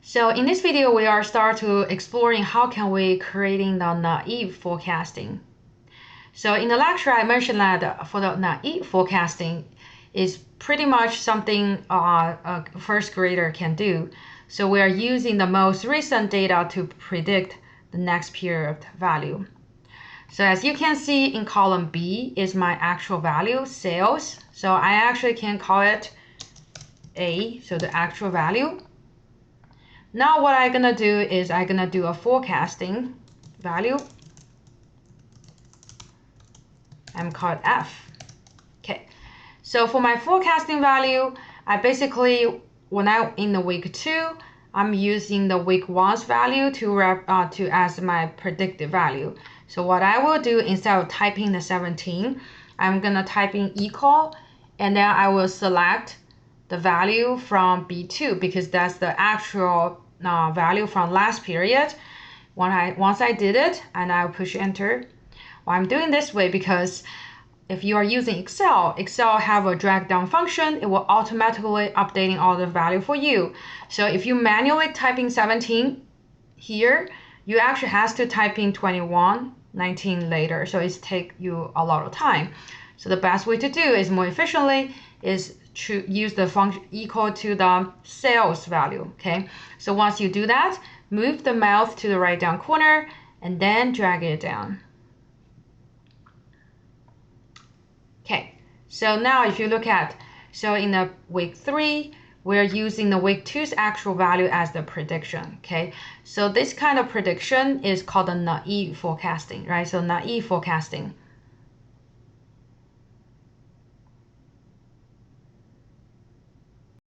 So in this video, we are start to exploring how can we creating the naive forecasting. So in the lecture, I mentioned that for the naive forecasting is pretty much something a first grader can do. So we are using the most recent data to predict the next period value. So as you can see in column B is my actual value, sales. So I actually can call it A, so the actual value. Now what I'm gonna do is I'm gonna do a forecasting value. I'm called F. Okay, so for my forecasting value, I basically, when I'm in the week 2, I'm using the week 1's value to as my predicted value. So what I will do, instead of typing the 17, I'm gonna type in equal, and then I will select the value from B2 because that's the actual value from last period. Once I did it, and I'll push enter. Well, I'm doing this way because if you are using Excel have a drag down function. It will automatically updating all the value for you. So if you manually typing 17 here, you actually has to type in 21, 19 later. So it's take you a lot of time. So the best way to do is more efficiently is to use the function equal to the sales value. Okay. So once you do that, move the mouse to the right down corner and then drag it down. Okay, so now if you look at, so in the week 3, we're using the week 2's actual value as the prediction, okay? So this kind of prediction is called a naive forecasting, right? So naive forecasting.